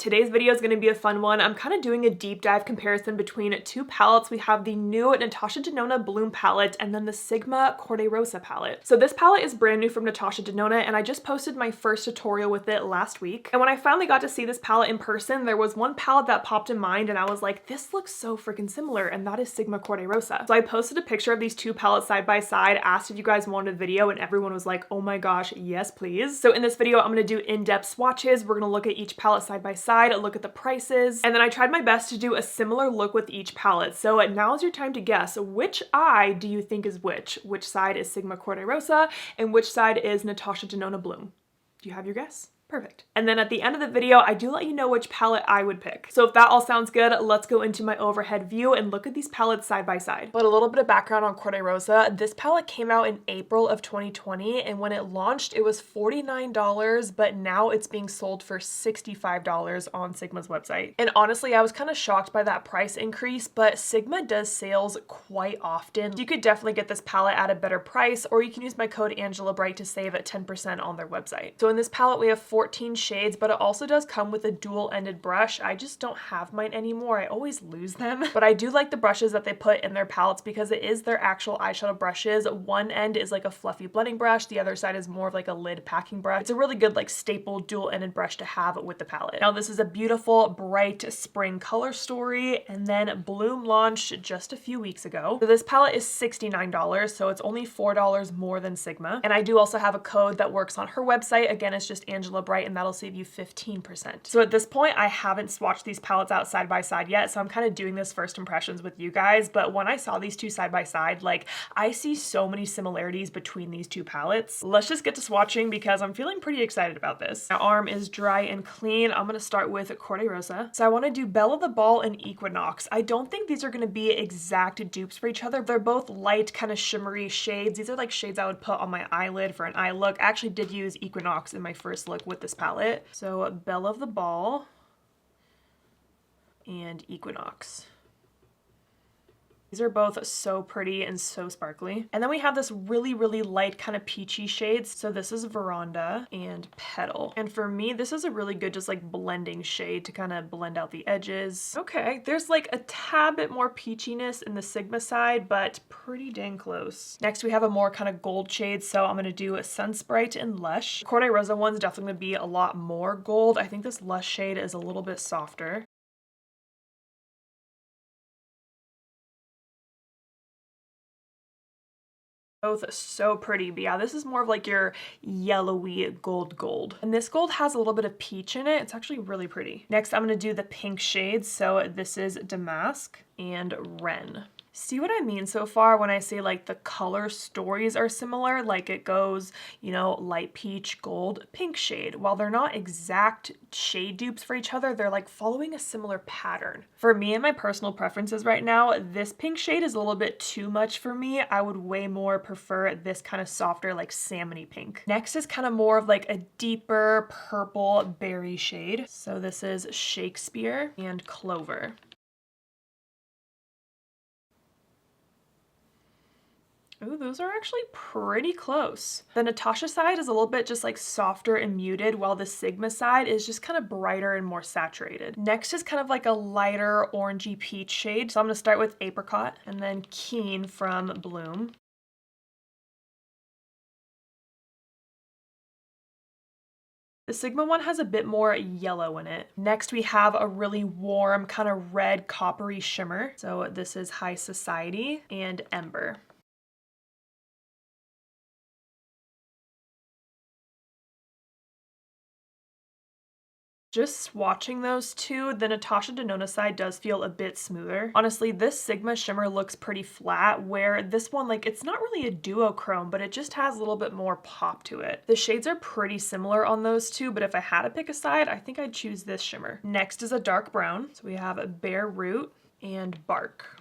Today's video is going to be a fun one. I'm kind of doing a deep dive comparison between two palettes. We have the new Natasha Denona Bloom palette and then the Sigma Corte Rosa palette. So this palette is brand new from Natasha Denona and I just posted my first tutorial with it last week. And when I finally got to see this palette in person, there was one palette that popped in mind and I was like, this looks so freaking similar, and that is Sigma Corte Rosa. So I posted a picture of these two palettes side by side, asked if you guys wanted a video, and everyone was like, oh my gosh, yes please. So in this video, I'm going to do in-depth swatches. We're going to look at each palette side by side, look at the prices, and then I tried my best to do a similar look with each palette. So now's your time to guess, which eye do you think is which side is Sigma Corte Rosa and which side is Natasha Denona Bloom? Do you have your guess? Perfect. And then at the end of the video, I do let you know which palette I would pick. So if that all sounds good, let's go into my overhead view and look at these palettes side by side. But a little bit of background on Corte Rosa. This palette came out in April of 2020, and when it launched, it was $49, but now it's being sold for $65 on Sigma's website. And honestly, I was kind of shocked by that price increase, but Sigma does sales quite often. You could definitely get this palette at a better price, or you can use my code AngelaBright to save at 10% on their website. So in this palette, we have 14 shades, but it also does come with a dual-ended brush. I just don't have mine anymore. I always lose them. But I do like the brushes that they put in their palettes because it is their actual eyeshadow brushes. One end is like a fluffy blending brush. The other side is more of like a lid packing brush. It's a really good like staple dual-ended brush to have with the palette. Now this is a beautiful, bright spring color story, and then Bloom launched just a few weeks ago. So this palette is $69, so it's only $4 more than Sigma. And I do also have a code that works on her website. Again, it's just Angela Bright, and that'll save you 15%. So at this point, I haven't swatched these palettes out side by side yet, so I'm kind of doing this first impressions with you guys. But when I saw these two side by side, like, I see so many similarities between these two palettes. Let's just get to swatching because I'm feeling pretty excited about this. My arm is dry and clean. I'm gonna start with Corte Rosa. So I want to do Belle the Ball and Equinox. I don't think these are going to be exact dupes for each other. They're both light, kind of shimmery shades. These are like shades I would put on my eyelid for an eye look. I actually did use Equinox in my first look with this palette. So Belle of the Ball and Equinox. These are both so pretty and so sparkly. And then we have this really, really light kind of peachy shades. So this is Veranda and Petal. And for me, this is a really good just like blending shade to kind of blend out the edges. Okay, there's like a tad bit more peachiness in the Sigma side, but pretty dang close. Next, we have a more kind of gold shade. So I'm gonna do a Sunsprite and Lush. Corte Rosa one's definitely gonna be a lot more gold. I think this Lush shade is a little bit softer. Both so pretty, but yeah, this is more of like your yellowy gold. And this gold has a little bit of peach in it. It's actually really pretty. Next, I'm gonna do the pink shades. So this is Damask and Wren. See what I mean so far when I say like the color stories are similar? Like it goes, you know, light peach, gold, pink shade. While they're not exact shade dupes for each other, they're like following a similar pattern. For me and my personal preferences right now, this pink shade is a little bit too much for me. I would way more prefer this kind of softer, like salmony pink. Next is kind of more of like a deeper purple berry shade. So this is Shakespeare and Clover. Ooh, those are actually pretty close. The Natasha side is a little bit just like softer and muted, while the Sigma side is just kind of brighter and more saturated. Next is kind of like a lighter orangey peach shade. So I'm gonna start with Apricot and then Keen from Bloom. The Sigma one has a bit more yellow in it. Next, we have a really warm kind of red coppery shimmer. So this is High Society and Ember. Just swatching those two, the Natasha Denona side does feel a bit smoother. Honestly, this Sigma shimmer looks pretty flat, where this one, like, it's not really a duochrome, but it just has a little bit more pop to it. The shades are pretty similar on those two, but if I had to pick a side, I think I'd choose this shimmer. Next is a dark brown. So we have a Bare Root and Bark.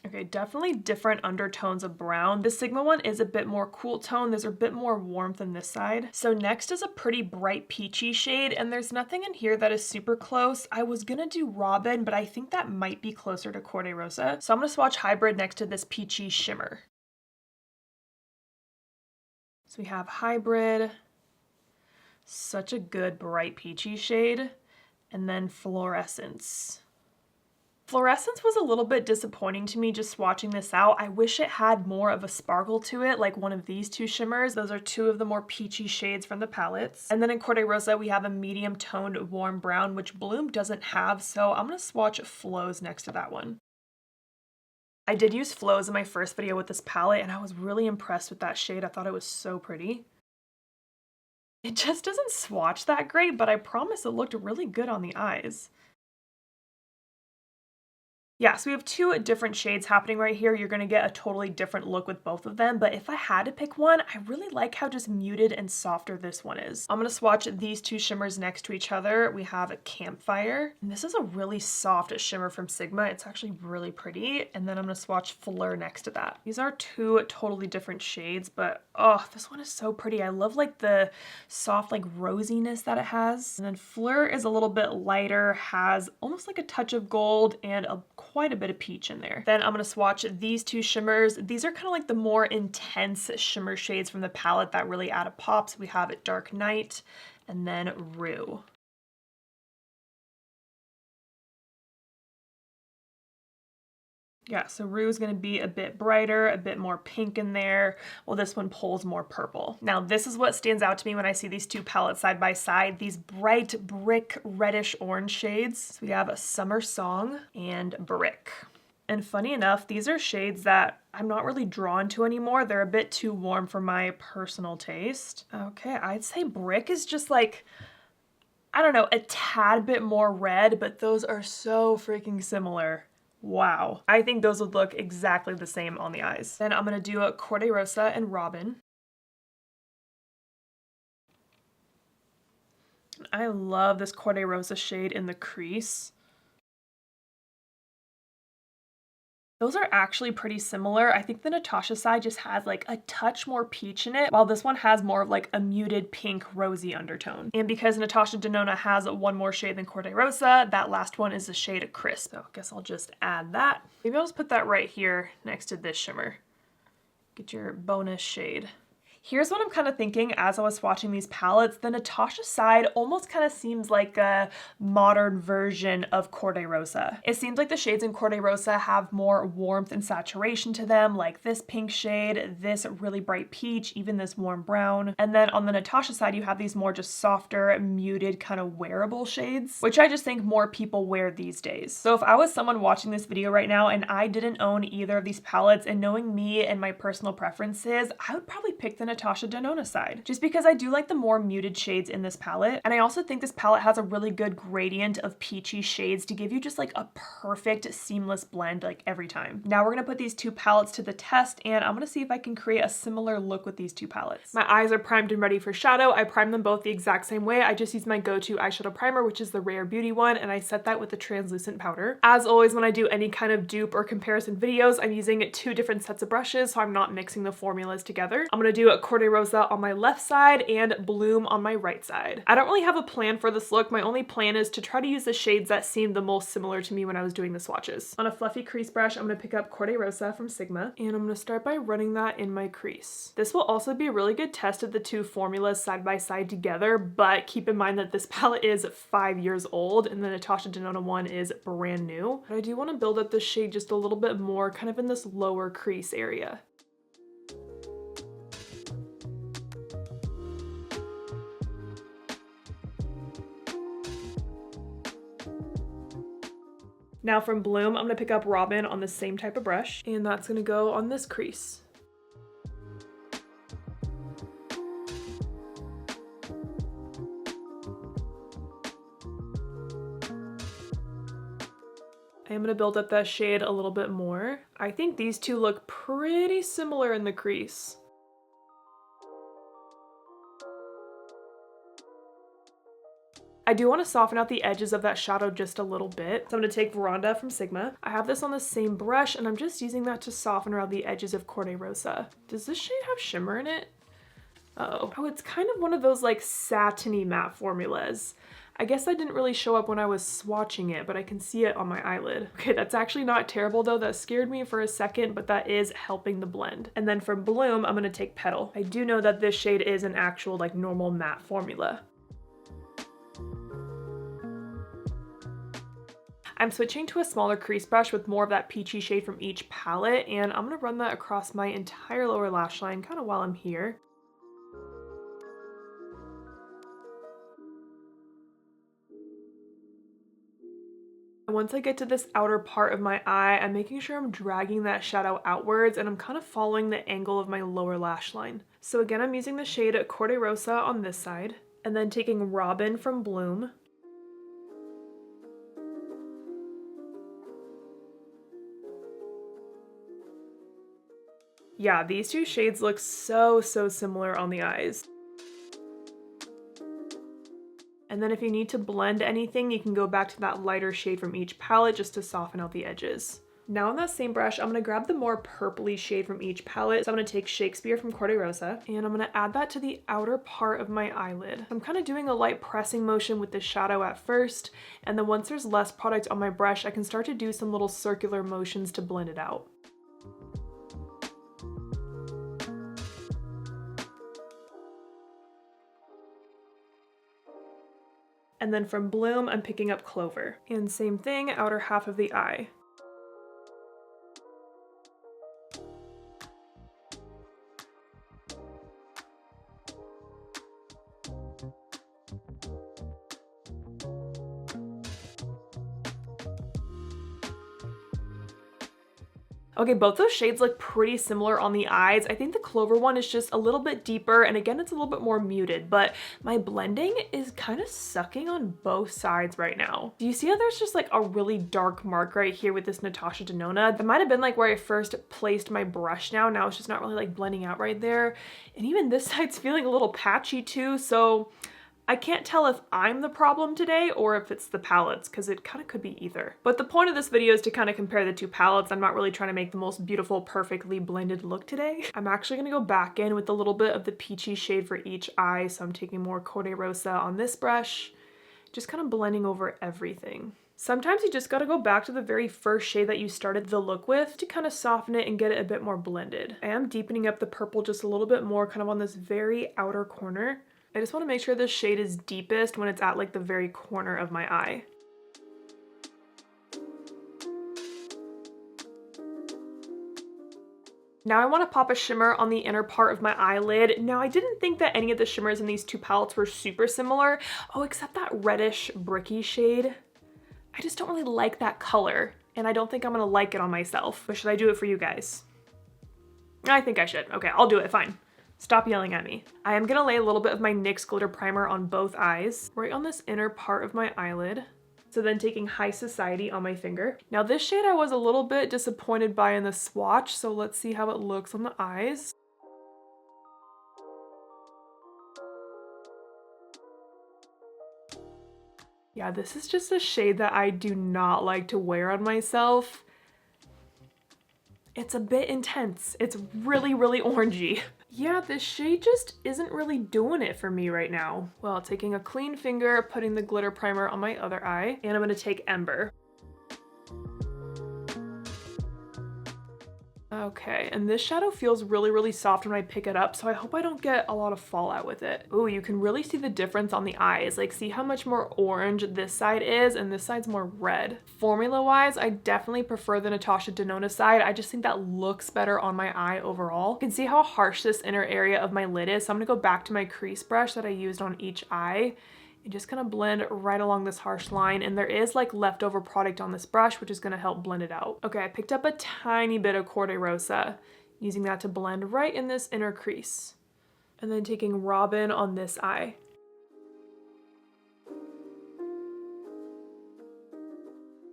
Okay, definitely different undertones of brown. The Sigma one is a bit more cool tone. There's a bit more warmth on this side. So next is a pretty bright peachy shade, and there's nothing in here that is super close. I was gonna do Robin, but I think that might be closer to Corte Rosa. So I'm gonna swatch Hybrid next to this peachy shimmer. So we have Hybrid, such a good bright peachy shade, and then Fluorescence. Fluorescence was a little bit disappointing to me just swatching this out. I wish it had more of a sparkle to it, like one of these two shimmers. Those are two of the more peachy shades from the palettes. And then in Corte Rosa, we have a medium toned warm brown, which Bloom doesn't have, so I'm gonna swatch Flows next to that one. I did use Flows in my first video with this palette, and I was really impressed with that shade. I thought it was so pretty. It just doesn't swatch that great, but I promise it looked really good on the eyes. Yeah, so we have two different shades happening right here. You're gonna get a totally different look with both of them, but if I had to pick one, I really like how just muted and softer this one is. I'm gonna swatch these two shimmers next to each other. We have a Campfire, and this is a really soft shimmer from Sigma. It's actually really pretty, and then I'm gonna swatch Fleur next to that. These are two totally different shades, but oh, this one is so pretty. I love like the soft like rosiness that it has. And then Fleur is a little bit lighter, has almost like a touch of gold and quite a bit of peach in there. Then I'm going to swatch these two shimmers. These are kind of like the more intense shimmer shades from the palette that really add a pop. So we have Dark Night and then Rue. Yeah, so Rue is going to be a bit brighter, a bit more pink in there, while this one pulls more purple. Now, this is what stands out to me when I see these two palettes side by side, these bright brick reddish orange shades. So we have a Summer Song and Brick. And funny enough, these are shades that I'm not really drawn to anymore. They're a bit too warm for my personal taste. Okay, I'd say Brick is just like, I don't know, a tad bit more red, but those are so freaking similar. Wow. I think those would look exactly the same on the eyes. Then I'm going to do a Corte Rosa and Robin. I love this Corte Rosa shade in the crease. Those are actually pretty similar. I think the Natasha side just has like a touch more peach in it, while this one has more of like a muted pink rosy undertone. And because Natasha Denona has one more shade than Corte Rosa, that last one is the shade Crisp. So I guess I'll just add that. Maybe I'll just put that right here next to this shimmer. Get your bonus shade. Here's what I'm kind of thinking as I was swatching these palettes. The Natasha side almost kind of seems like a modern version of Corte Rosa. It seems like the shades in Corte Rosa have more warmth and saturation to them, like this pink shade, this really bright peach, even this warm brown. And then on the Natasha side, you have these more just softer, muted, kind of wearable shades, which I just think more people wear these days. So if I was someone watching this video right now and I didn't own either of these palettes, and knowing me and my personal preferences, I would probably pick the Natasha Denona side, just because I do like the more muted shades in this palette. And I also think this palette has a really good gradient of peachy shades to give you just like a perfect seamless blend like every time. Now we're gonna put these two palettes to the test, and I'm gonna see if I can create a similar look with these two palettes. My eyes are primed and ready for shadow. I primed them both the exact same way. I just used my go-to eyeshadow primer, which is the Rare Beauty one, and I set that with the translucent powder. As always, when I do any kind of dupe or comparison videos, I'm using two different sets of brushes, so I'm not mixing the formulas together. I'm gonna do a Corte Rosa on my left side and Bloom on my right side. I don't really have a plan for this look. My only plan is to try to use the shades that seemed the most similar to me when I was doing the swatches. On a fluffy crease brush, I'm going to pick up Corte Rosa from Sigma, and I'm going to start by running that in my crease. This will also be a really good test of the two formulas side by side together, but keep in mind that this palette is 5 years old and the Natasha Denona one is brand new. But I do want to build up the shade just a little bit more, kind of in this lower crease area. Now from Bloom, I'm going to pick up Robin on the same type of brush, and that's going to go on this crease. I am going to build up that shade a little bit more. I think these two look pretty similar in the crease. I do want to soften out the edges of that shadow just a little bit. So I'm going to take Veranda from Sigma. I have this on the same brush, and I'm just using that to soften around the edges of Corte Rosa. Does this shade have shimmer in it? Oh, it's kind of one of those like satiny matte formulas. I guess that didn't really show up when I was swatching it, but I can see it on my eyelid. Okay, that's actually not terrible though. That scared me for a second, but that is helping the blend. And then from Bloom, I'm gonna take Petal. I do know that this shade is an actual like normal matte formula. I'm switching to a smaller crease brush with more of that peachy shade from each palette, and I'm gonna run that across my entire lower lash line kind of while I'm here. Once I get to this outer part of my eye, I'm making sure I'm dragging that shadow outwards, and I'm kind of following the angle of my lower lash line. So again, I'm using the shade Corte Rosa on this side, and then taking Robin from Bloom. Yeah, these two shades look so similar on the eyes. And then if you need to blend anything, you can go back to that lighter shade from each palette just to soften out the edges. Now on that same brush, I'm gonna grab the more purpley shade from each palette. So I'm gonna take Shakespeare from Corte Rosa, and I'm gonna add that to the outer part of my eyelid. I'm kind of doing a light pressing motion with the shadow at first, and then once there's less product on my brush, I can start to do some little circular motions to blend it out. And then from Bloom, I'm picking up Clover. And same thing, outer half of the eye. Okay, both those shades look pretty similar on the eyes. I think the Clover one is just a little bit deeper, and again, it's a little bit more muted, but my blending is kind of sucking on both sides right now. Do you see how there's just like a really dark mark right here with this Natasha Denona? That might have been like where I first placed my brush now. Now it's just not really like blending out right there. And even this side's feeling a little patchy too, so I can't tell if I'm the problem today or if it's the palettes, because it kind of could be either. But the point of this video is to kind of compare the two palettes. I'm not really trying to make the most beautiful, perfectly blended look today. I'm actually going to go back in with a little bit of the peachy shade for each eye. So I'm taking more Corte Rosa on this brush, just kind of blending over everything. Sometimes you just got to go back to the very first shade that you started the look with to kind of soften it and get it a bit more blended. I am deepening up the purple just a little bit more, kind of on this very outer corner. I just want to make sure this shade is deepest when it's at like the very corner of my eye. Now I want to pop a shimmer on the inner part of my eyelid. Now I didn't think that any of the shimmers in these two palettes were super similar. Oh, except that reddish bricky shade. I just don't really like that color, and I don't think I'm going to like it on myself. But should I do it for you guys? I think I should. Okay, I'll do it, fine. Stop yelling at me. I am gonna lay a little bit of my NYX glitter primer on both eyes, right on this inner part of my eyelid. So then taking High Society on my finger. Now this shade I was a little bit disappointed by in the swatch, so let's see how it looks on the eyes. Yeah, this is just a shade that I do not like to wear on myself. It's a bit intense. It's really orangey. Yeah, this shade just isn't really doing it for me right now. Well, taking a clean finger, putting the glitter primer on my other eye, and I'm gonna take Ember. Okay, and this shadow feels really soft when I pick it up, so I hope I don't get a lot of fallout with it. Ooh, you can really see the difference on the eyes. Like, see how much more orange this side is, and this side's more red. Formula-wise, I definitely prefer the Natasha Denona side. I just think that looks better on my eye overall. You can see how harsh this inner area of my lid is, so I'm gonna go back to my crease brush that I used on each eye and just kind of blend right along this harsh line. And there is like leftover product on this brush, which is going to help blend it out. Okay, I picked up a tiny bit of Corte Rosa, using that to blend right in this inner crease. And then taking Robin on this eye.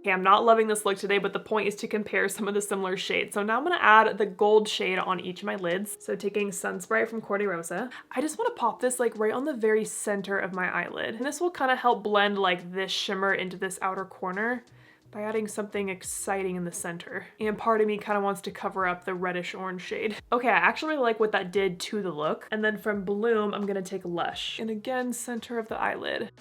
Okay, I'm not loving this look today, but the point is to compare some of the similar shades. So now I'm gonna add the gold shade on each of my lids. So taking Sunsprite from Corte Rosa. I just wanna pop this like right on the very center of my eyelid. And this will kind of help blend like this shimmer into this outer corner. by adding something exciting in the center. And part of me kind of wants to cover up the reddish orange shade. Okay, I actually really like what that did to the look. And then from Bloom, I'm gonna take Lush. And again, center of the eyelid.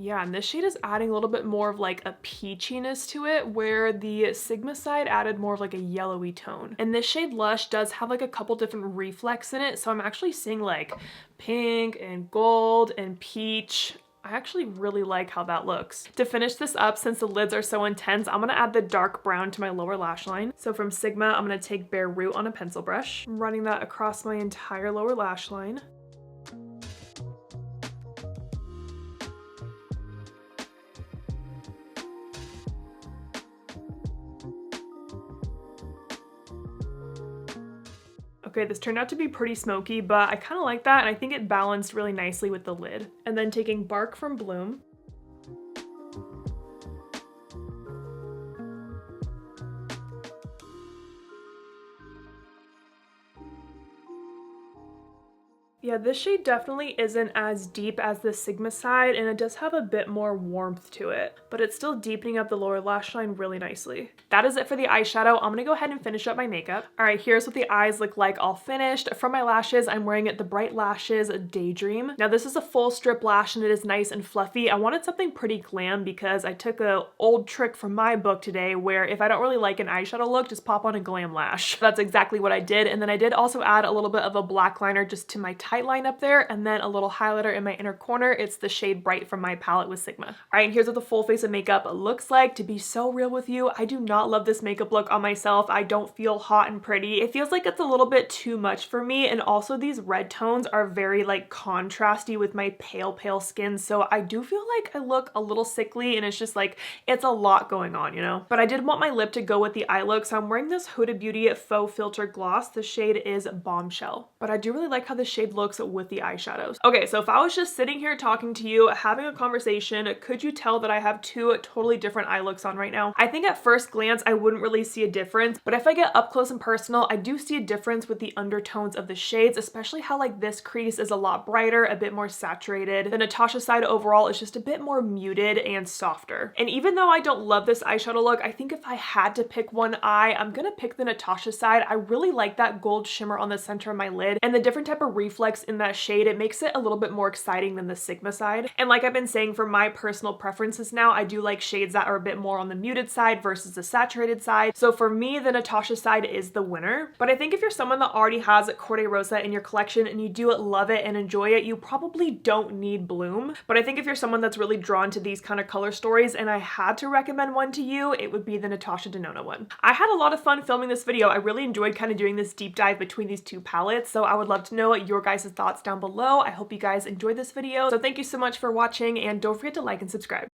Yeah, and this shade is adding a little bit more of like a peachiness to it, where the Sigma side added more of like a yellowy tone. And this shade Lush does have like a couple different reflex in it, so I'm actually seeing like pink and gold and peach. I actually really like how that looks. To finish this up, since the lids are so intense, I'm gonna add the dark brown to my lower lash line. So from Sigma, I'm gonna take Bare Root on a pencil brush. I'm running that across my entire lower lash line. Okay, this turned out to be pretty smoky, but I kind of like that, and I think it balanced really nicely with the lid. And then taking Bark from Bloom. Yeah, this shade definitely isn't as deep as the Sigma side, and it does have a bit more warmth to it, but it's still deepening up the lower lash line really nicely. That is it for the eyeshadow. I'm gonna go ahead and finish up my makeup. All right, here's what the eyes look like all finished. For my lashes, I'm wearing the Bright Lashes Daydream. Now this is a full strip lash and it is nice and fluffy. I wanted something pretty glam because I took an old trick from my book today where if I don't really like an eyeshadow look, just pop on a glam lash. That's exactly what I did. And then I did also add a little bit of a black liner just to my tight line up there, and then a little highlighter in my inner corner. It's the shade Bright from my palette with Sigma. All right, here's what the full face of makeup looks like. To be so real with you, I do not love this makeup look on myself. I don't feel hot and pretty. It feels like it's a little bit too much for me, and also these red tones are very like contrasty with my pale skin, so I do feel like I look a little sickly, and it's just like, it's a lot going on, you know? But I did want my lip to go with the eye look, so I'm wearing this Huda Beauty Faux Filter Gloss. The shade is Bombshell, but I do really like how the shade looks with the eyeshadows. Okay, so if I was just sitting here talking to you, having a conversation, could you tell that I have two totally different eye looks on right now? I think at first glance, I wouldn't really see a difference, but if I get up close and personal, I do see a difference with the undertones of the shades, especially how like this crease is a lot brighter, a bit more saturated. The Natasha side overall is just a bit more muted and softer. And even though I don't love this eyeshadow look, I think if I had to pick one eye, I'm gonna pick the Natasha side. I really like that gold shimmer on the center of my lid and the different type of reflex in that shade. It makes it a little bit more exciting than the Sigma side. And like I've been saying, for my personal preferences now, I do like shades that are a bit more on the muted side versus the saturated side. So for me, the Natasha side is the winner. But I think if you're someone that already has Corte Rosa in your collection and you do love it and enjoy it, you probably don't need Bloom. But I think if you're someone that's really drawn to these kind of color stories and I had to recommend one to you, it would be the Natasha Denona one. I had a lot of fun filming this video. I really enjoyed kind of doing this deep dive between these two palettes. So I would love to know your guys' thoughts down below. I hope you guys enjoyed this video. So thank you so much for watching, and don't forget to like and subscribe.